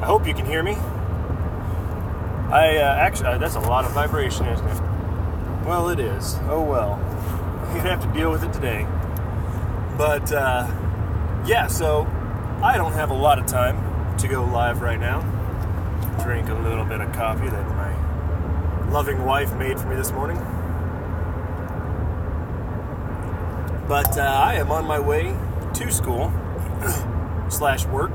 I hope you can hear me. Actually, that's a lot of vibration, isn't it? Well, it is. Oh well. You're gonna have to deal with it today. But, yeah, so I don't have a lot of time to go live right now. Drink a little bit of coffee that my loving wife made for me this morning. But I am on my way to school / work.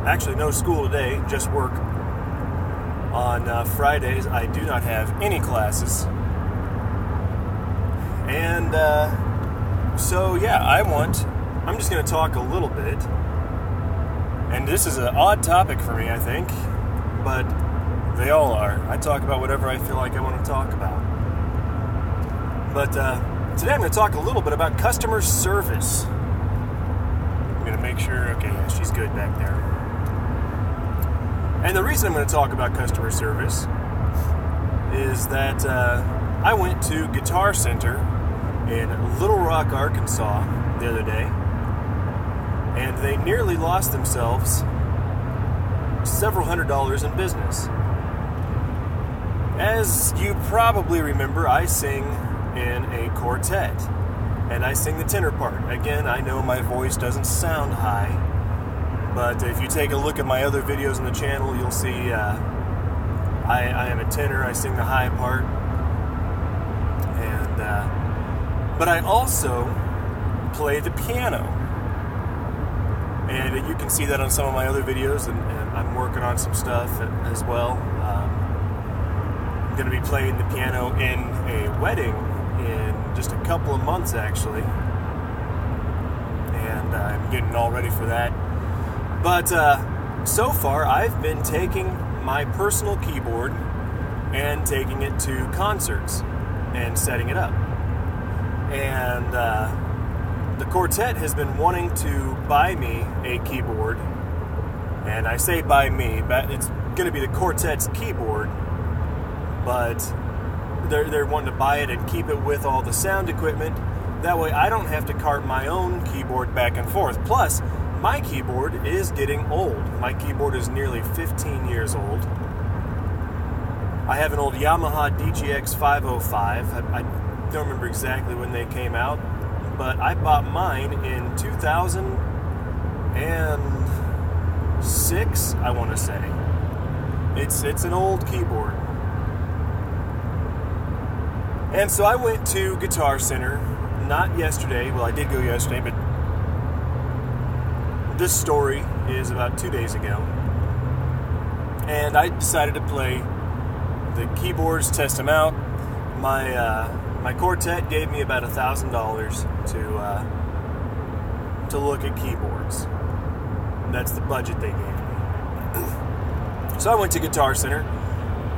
Actually, no school today, just work. On Fridays, I do not have any classes. And so, yeah, I'm just going to talk a little bit. And this is an odd topic for me, I think. But they all are. I talk about whatever I feel like I want to talk about. But today I'm going to talk a little bit about customer service. I'm going to make sure, okay, yeah, she's good back there. And the reason I'm going to talk about customer service is that I went to Guitar Center in Little Rock, Arkansas the other day, and they nearly lost themselves several $100s in business. As you probably remember, I sing in a quartet, and I sing the tenor part. Again, I know my voice doesn't sound high, but if you take a look at my other videos on the channel, you'll see I am a tenor. I sing the high part, and but I also play the piano, and you can see that on some of my other videos. And I'm working on some stuff as well. I'm going to be playing the piano in a wedding in just a couple of months, actually, and I'm getting all ready for that. But so far, I've been taking my personal keyboard and taking it to concerts and setting it up. And the quartet has been wanting to buy me a keyboard. And I say buy me, but it's going to be the quartet's keyboard. But they're wanting to buy it and keep it with all the sound equipment. That way I don't have to cart my own keyboard back and forth. Plus, my keyboard is getting old. My keyboard is nearly 15 years old. I have an old Yamaha DGX 505. I don't remember exactly when they came out, but I bought mine in 2006, I want to say. It's an old keyboard. And so I went to Guitar Center, not yesterday. Well, I did go yesterday, but this story is about 2 days ago, and I decided to play the keyboards, test them out. My quartet gave me about $1,000 to look at keyboards. That's the budget they gave me. So I went to Guitar Center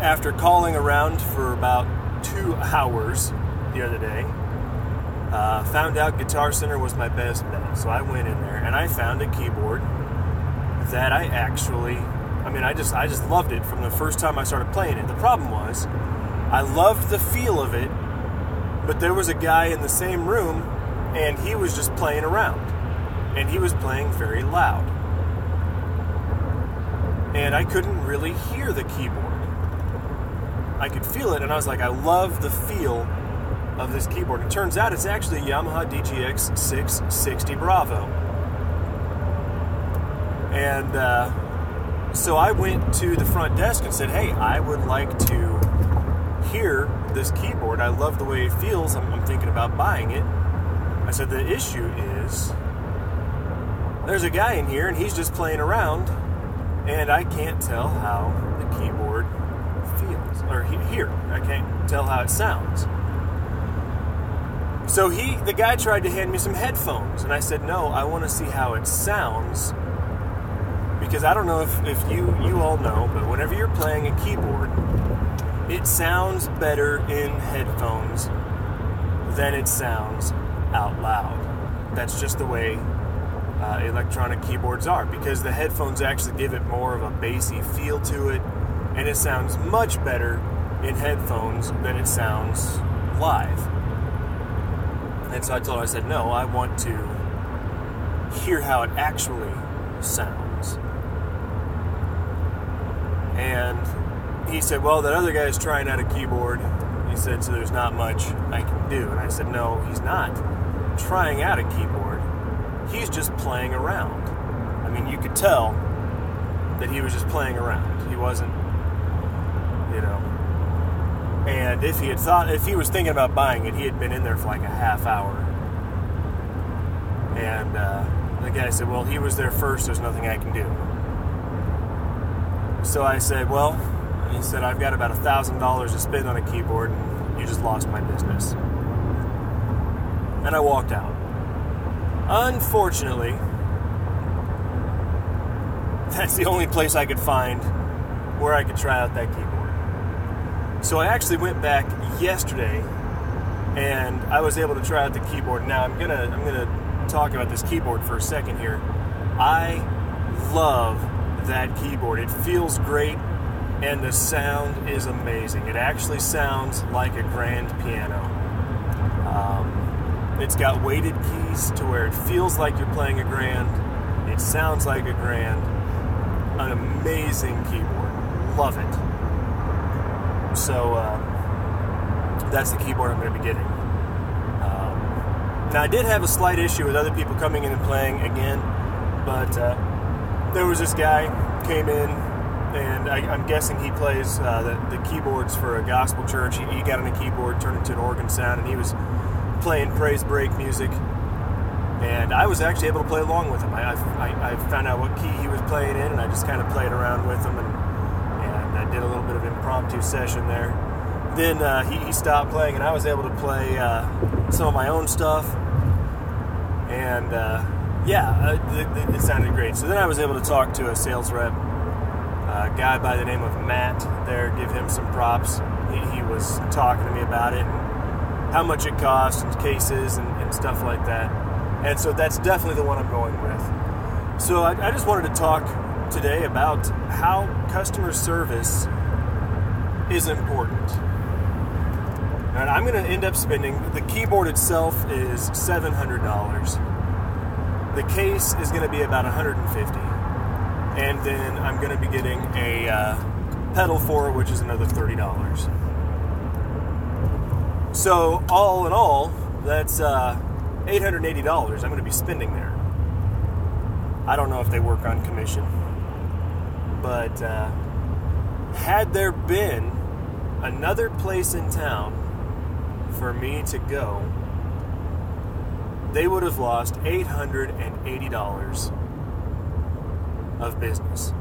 after calling around for about 2 hours the other day. Found out Guitar Center was my best bet. So I went in there and I found a keyboard that I just loved it from the first time I started playing it. The problem was, I loved the feel of it, but there was a guy in the same room and he was just playing around. And he was playing very loud. And I couldn't really hear the keyboard. I could feel it, and I was like, I love the feel of this keyboard. It turns out it's actually a Yamaha DGX 660 Bravo. And so I went to the front desk and said, hey, I would like to hear this keyboard. I love the way it feels. I'm thinking about buying it. I said, the issue is there's a guy in here and he's just playing around, and I can't tell how the keyboard feels, or hear. I can't tell how it sounds. So the guy tried to hand me some headphones, and I said, no, I want to see how it sounds, because I don't know if you all know, but whenever you're playing a keyboard, it sounds better in headphones than it sounds out loud. That's just the way electronic keyboards are, because the headphones actually give it more of a bassy feel to it, and it sounds much better in headphones than it sounds live. And so I told her, I said, no, I want to hear how it actually sounds. And he said, well, that other guy's trying out a keyboard. He said, so there's not much I can do. And I said, no, he's not trying out a keyboard. He's just playing around. I mean, you could tell that he was just playing around. He wasn't, And if he was thinking about buying it, he had been in there for like a half hour. And the guy said, well, he was there first, there's nothing I can do. So I said, well, he said, I've got about $1,000 to spend on a keyboard, and you just lost my business. And I walked out. Unfortunately, that's the only place I could find where I could try out that keyboard. So I actually went back yesterday, and I was able to try out the keyboard. Now I'm gonna talk about this keyboard for a second here. I love that keyboard. It feels great, and the sound is amazing. It actually sounds like a grand piano. It's got weighted keys to where it feels like you're playing a grand. It sounds like a grand. An amazing keyboard. Love it. So that's the keyboard I'm going to be getting. Now I did have a slight issue with other people coming in and playing again, but there was this guy came in, and I'm guessing he plays the keyboards for a gospel church. He got on a keyboard, turned it to an organ sound, and he was playing praise break music. And I was actually able to play along with him. I found out what key he was playing in, and I just kind of played around with him, and I did a little bit of impromptu session there. Then he stopped playing, and I was able to play some of my own stuff. And it sounded great. So then I was able to talk to a sales rep, a guy by the name of Matt there, give him some props. He was talking to me about it, and how much it costs, and cases, and stuff like that. And so that's definitely the one I'm going with. So I just wanted to talk today about how customer service is important. And I'm going to end up spending, the keyboard itself is $700. The case is going to be about $150. And then I'm going to be getting a pedal for it, which is another $30. So all in all, that's $880 I'm going to be spending there. I don't know if they work on commission, but had there been another place in town for me to go, they would have lost $880 of business.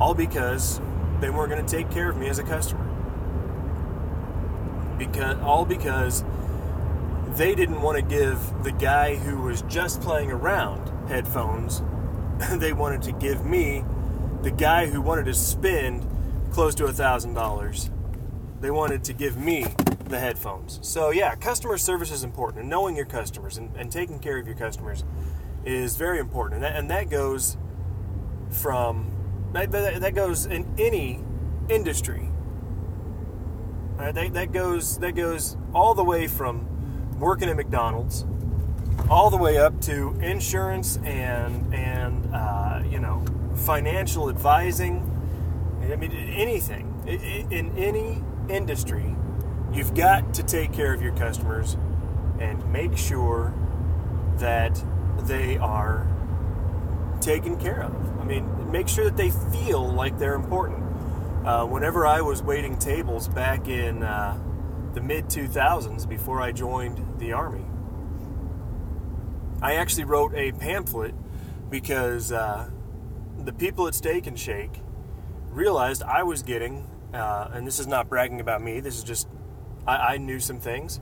All because they weren't going to take care of me as a customer. Because they didn't want to give the guy who was just playing around headphones. They wanted to give me, the guy who wanted to spend close to $1,000, they wanted to give me the headphones. So yeah, customer service is important, and knowing your customers and taking care of your customers is very important. And that goes that goes in any industry. That goes all the way from working at McDonald's, all the way up to insurance and financial advising. I mean, anything in any industry, you've got to take care of your customers and make sure that they are taken care of. I mean, make sure that they feel like they're important. Whenever I was waiting tables back in the mid-2000s, before I joined the Army, I actually wrote a pamphlet because the people at Steak and Shake realized I was getting, and this is not bragging about me, this is just, I knew some things,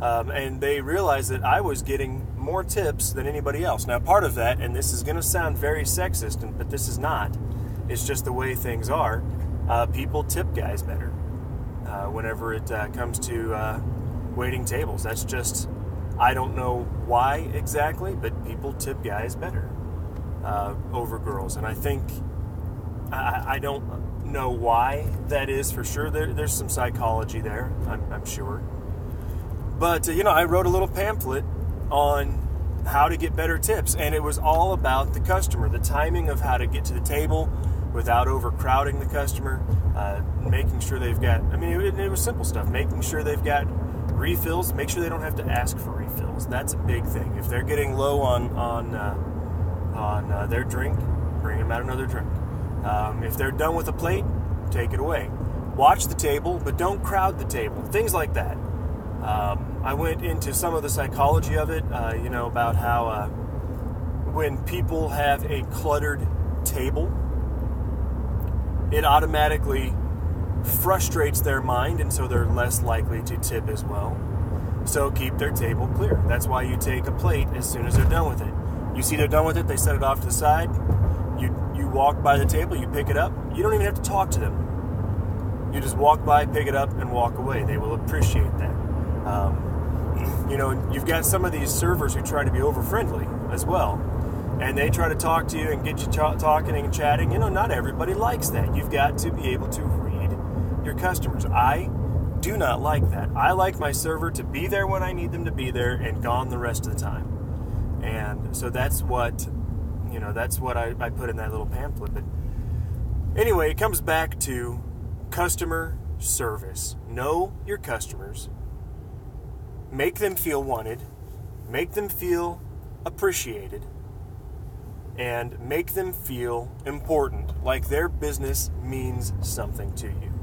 and they realized that I was getting more tips than anybody else. Now, part of that, and this is going to sound very sexist, but this is not, it's just the way things are, people tip guys better whenever it comes to waiting tables. That's just, I don't know why exactly, but people tip guys better over girls. And I think, I don't know why that is for sure. There's some psychology there, I'm sure. But, I wrote a little pamphlet on how to get better tips, and it was all about the customer, the timing of how to get to the table without overcrowding the customer, making sure they've got, it was simple stuff, making sure they've got refills, make sure they don't have to ask for refills. That's a big thing. If they're getting low on their drink, bring them out another drink. If they're done with a plate, take it away. Watch the table, but don't crowd the table. Things like that. I went into some of the psychology of it, about how when people have a cluttered table, it automatically frustrates their mind, and so they're less likely to tip as well. So keep their table clear. That's why you take a plate as soon as they're done with it. You see they're done with it, they set it off to the side. You walk by the table, you pick it up. You don't even have to talk to them. You just walk by, pick it up, and walk away. They will appreciate that. You've got some of these servers who try to be over-friendly as well. And they try to talk to you and get you talking and chatting. Not everybody likes that. You've got to be able to read your customers. I do not like that. I like my server to be there when I need them to be there and gone the rest of the time. And so that's what I put in that little pamphlet. But anyway, it comes back to customer service. Know your customers. Make them feel wanted. Make them feel appreciated. And make them feel important, like their business means something to you.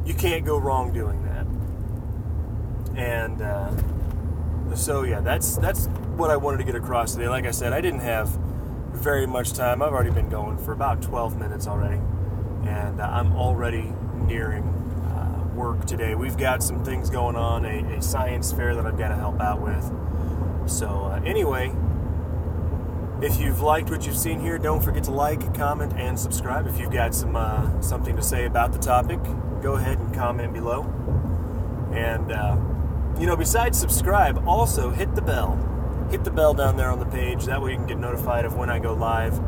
You can't go wrong doing that. And that's what I wanted to get across today. Like I said, I didn't have very much time. I've already been going for about 12 minutes already. And I'm already nearing work today. We've got some things going on, a science fair that I've got to help out with. So anyway, if you've liked what you've seen here, don't forget to like, comment, and subscribe. If you've got something to say about the topic, go ahead and comment below. And, besides subscribe, also hit the bell. Hit the bell down there on the page. That way you can get notified of when I go live,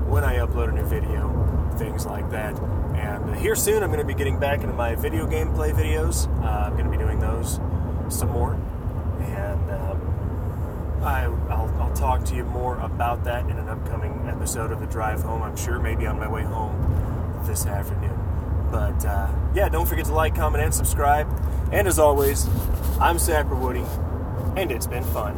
when I upload a new video, things like that. And here soon, I'm going to be getting back into my video gameplay videos. I'm going to be doing those some more. And I'll talk to you more about that in an upcoming episode of The Drive Home. I'm sure maybe on my way home this afternoon. But, don't forget to like, comment, and subscribe. And as always, I'm Sapper Woody, and it's been fun.